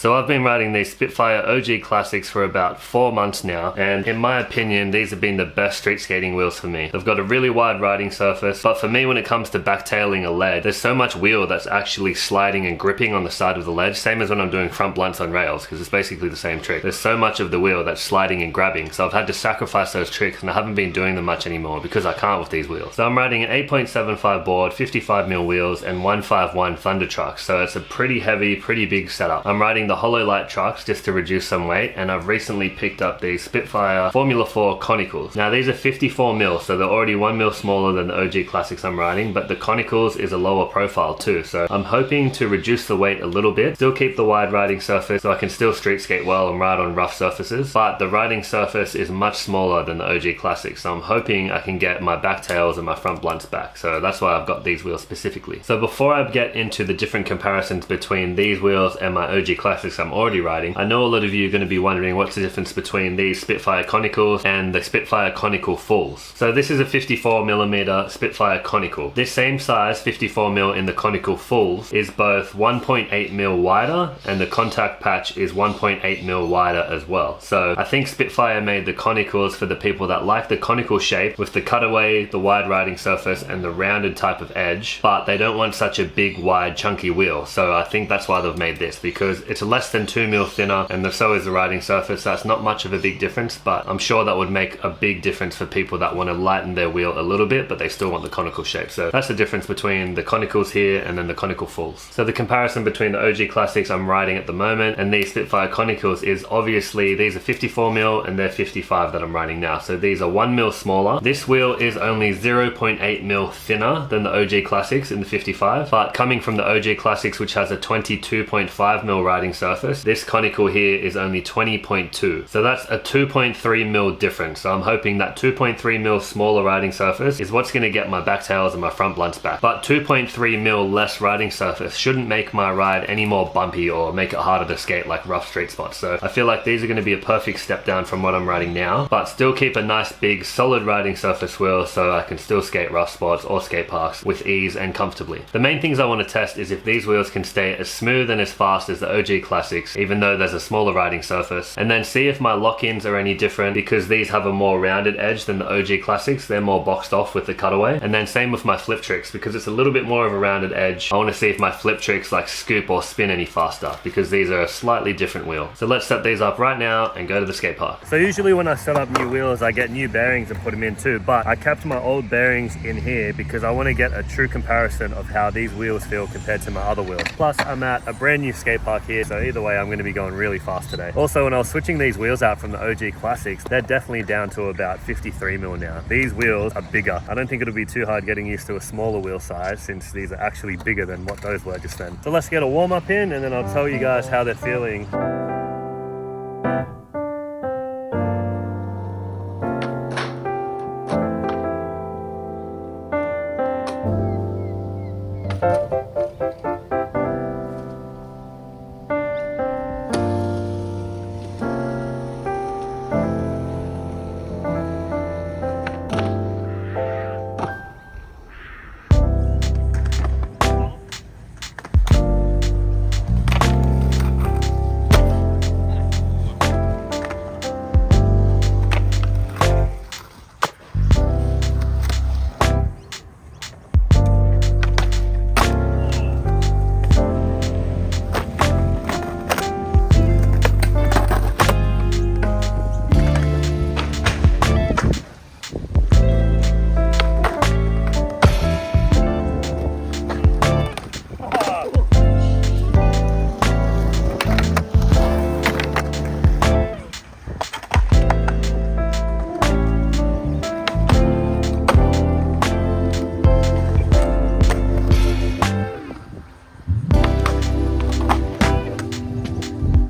So I've been riding these Spitfire OG Classics for about 4 months now, and in my opinion these have been the best street skating wheels for me. They've got a really wide riding surface, but for me when it comes to backtailing a ledge, there's so much wheel that's actually sliding and gripping on the side of the ledge, same as when I'm doing front blunts on rails, because it's basically the same trick. There's so much of the wheel that's sliding and grabbing, so I've had to sacrifice those tricks and I haven't been doing them much anymore because I can't with these wheels. So I'm riding an 8.75 board, 55mm wheels, and 151 Thunder trucks, so it's a pretty heavy, pretty big setup. I'm riding the hollow light trucks just to reduce some weight, and I've recently picked up these Spitfire Formula 4 Conicals. Now these are 54mm, so they're already 1mm smaller than the OG Classics I'm riding, but the Conicals is a lower profile too, so I'm hoping to reduce the weight a little bit, still keep the wide riding surface so I can still street skate well and ride on rough surfaces, but the riding surface is much smaller than the OG Classics, so I'm hoping I can get my backtails and my front blunts back, so that's why I've got these wheels specifically. So before I get into the different comparisons between these wheels and my OG Classics I'm already riding, I know a lot of you are going to be wondering what's the difference between these Spitfire Conicals and the Spitfire Conical Fulls. So this is a 54mm Spitfire Conical. This same size 54mm in the Conical Fulls is both 1.8mm wider, and the contact patch is 1.8mm wider as well. So I think Spitfire made the Conicals for the people that like the conical shape with the cutaway, the wide riding surface, and the rounded type of edge, but they don't want such a big, wide, chunky wheel. So I think that's why they've made this, because it's less than 2mm thinner, and so is the riding surface. That's not much of a big difference, but I'm sure that would make a big difference for people that want to lighten their wheel a little bit, but they still want the conical shape. So that's the difference between the Conicals here and then the Conical Fulls. So the comparison between the OG Classics I'm riding at the moment and these Spitfire Conicals is obviously these are 54mm and they're 55 that I'm riding now. So these are 1mm smaller. This wheel is only 0.8mm thinner than the OG Classics in the 55, but coming from the OG Classics, which has a 22.5mm riding surface, this Conical here is only 20.2. So that's a 2.3mm difference. So I'm hoping that 2.3mm smaller riding surface is what's going to get my backtails and my front blunts back. But 2.3mm less riding surface shouldn't make my ride any more bumpy or make it harder to skate like rough street spots. So I feel like these are going to be a perfect step down from what I'm riding now, but still keep a nice big solid riding surface wheel so I can still skate rough spots or skate parks with ease and comfortably. The main things I want to test is if these wheels can stay as smooth and as fast as the OG Classics, even though there's a smaller riding surface, and then see if my lock-ins are any different, because these have a more rounded edge than the OG Classics. They're more boxed off with the cutaway. And then same with my flip tricks, because it's a little bit more of a rounded edge. I want to see if my flip tricks like scoop or spin any faster, because these are a slightly different wheel. So let's set these up right now and go to the skate park. So usually when I set up new wheels I get new bearings and put them in too, but I kept my old bearings in here because I want to get a true comparison of how these wheels feel compared to my other wheels. Plus I'm at a brand new skate park here, so either way I'm going to be going really fast today. Also, when I was switching these wheels out from the OG Classics, they're definitely down to about 53mm now. These wheels are bigger. I don't think it'll be too hard getting used to a smaller wheel size, since these are actually bigger than what those were just then. So let's get a warm up in and then I'll tell you guys how they're feeling.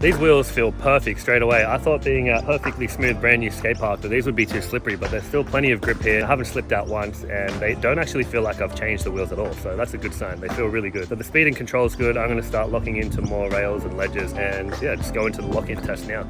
These wheels feel perfect straight away. I thought being a perfectly smooth brand new skate park that these would be too slippery, but there's still plenty of grip here. I haven't slipped out once and they don't actually feel like I've changed the wheels at all. So that's a good sign. They feel really good. So the speed and control is good. I'm going to start locking into more rails and ledges and yeah, just go into the lock-in test now.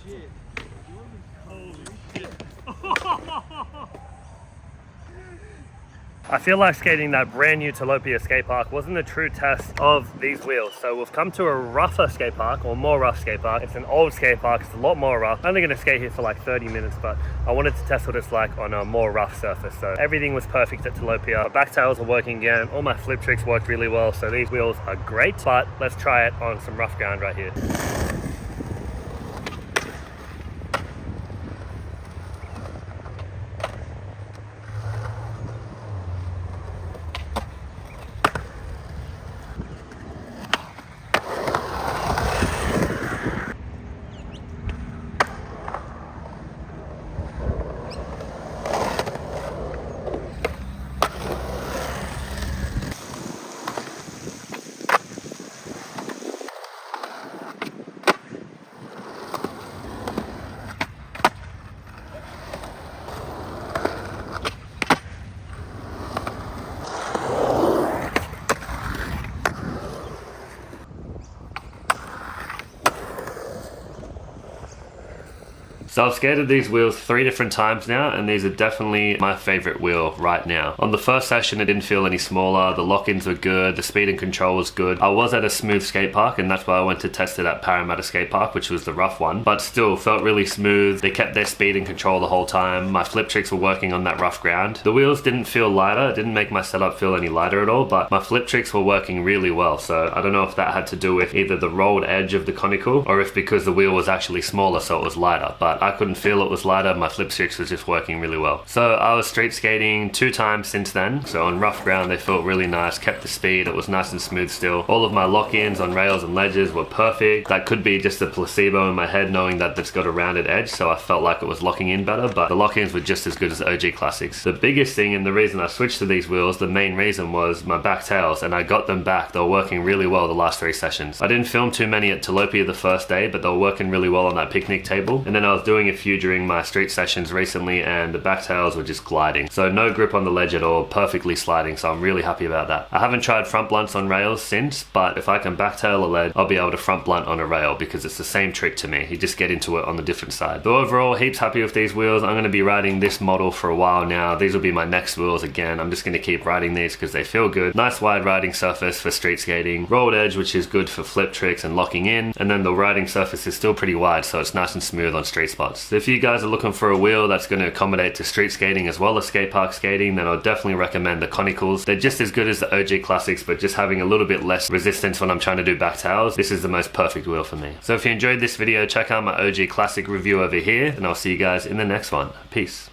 shit. Holy shit. I feel like skating that brand new Tilapia skate park wasn't a true test of these wheels. So we've come to a rougher skate park, or more rough skate park. It's an old skate park, it's a lot more rough. I'm only gonna skate here for like 30 minutes, but I wanted to test what it's like on a more rough surface. So everything was perfect at Tilapia. My back tails are working again. All my flip tricks worked really well. So these wheels are great, but let's try it on some rough ground right here. So I've skated these wheels 3 different times now, and these are definitely my favorite wheel right now. On the first session, it didn't feel any smaller. The lock-ins were good. The speed and control was good. I was at a smooth skate park, and that's why I went to test it at Parramatta Skate Park, which was the rough one, but still felt really smooth. They kept their speed and control the whole time. My flip tricks were working on that rough ground. The wheels didn't feel lighter. It didn't make my setup feel any lighter at all, but my flip tricks were working really well. So I don't know if that had to do with either the rolled edge of the conical, or if because the wheel was actually smaller, so it was lighter, but I couldn't feel it was lighter. My flip tricks was just working really well. So I was street skating 2 times since then. So on rough ground, they felt really nice, kept the speed. It was nice and smooth still. All of my lock-ins on rails and ledges were perfect. That could be just a placebo in my head, knowing that it's got a rounded edge, so I felt like it was locking in better, but the lock-ins were just as good as the OG Classics. The biggest thing, and the reason I switched to these wheels, the main reason, was my back tails, and I got them back. They were working really well the last 3 sessions. I didn't film too many at Tilapia the first day, but they were working really well on that picnic table. And then I was doing a few during my street sessions recently, and the back tails were just gliding. So no grip on the ledge at all, perfectly sliding, so I'm really happy about that. I haven't tried front blunts on rails since, but if I can back tail a ledge, I'll be able to front blunt on a rail, because it's the same trick to me. You just get into it on the different side. So overall, heaps happy with these wheels. I'm going to be riding this model for a while now. These will be my next wheels again. I'm just going to keep riding these because they feel good. Nice wide riding surface for street skating. Rolled edge, which is good for flip tricks and locking in. And then the riding surface is still pretty wide, so it's nice and smooth on street spots. So if you guys are looking for a wheel that's going to accommodate to street skating as well as skate park skating, then I'll definitely recommend the Conicals. They're just as good as the OG Classics, but just having a little bit less resistance when I'm trying to do back tails. This is the most perfect wheel for me. So if you enjoyed this video, check out my OG Classic review over here, and I'll see you guys in the next one. Peace.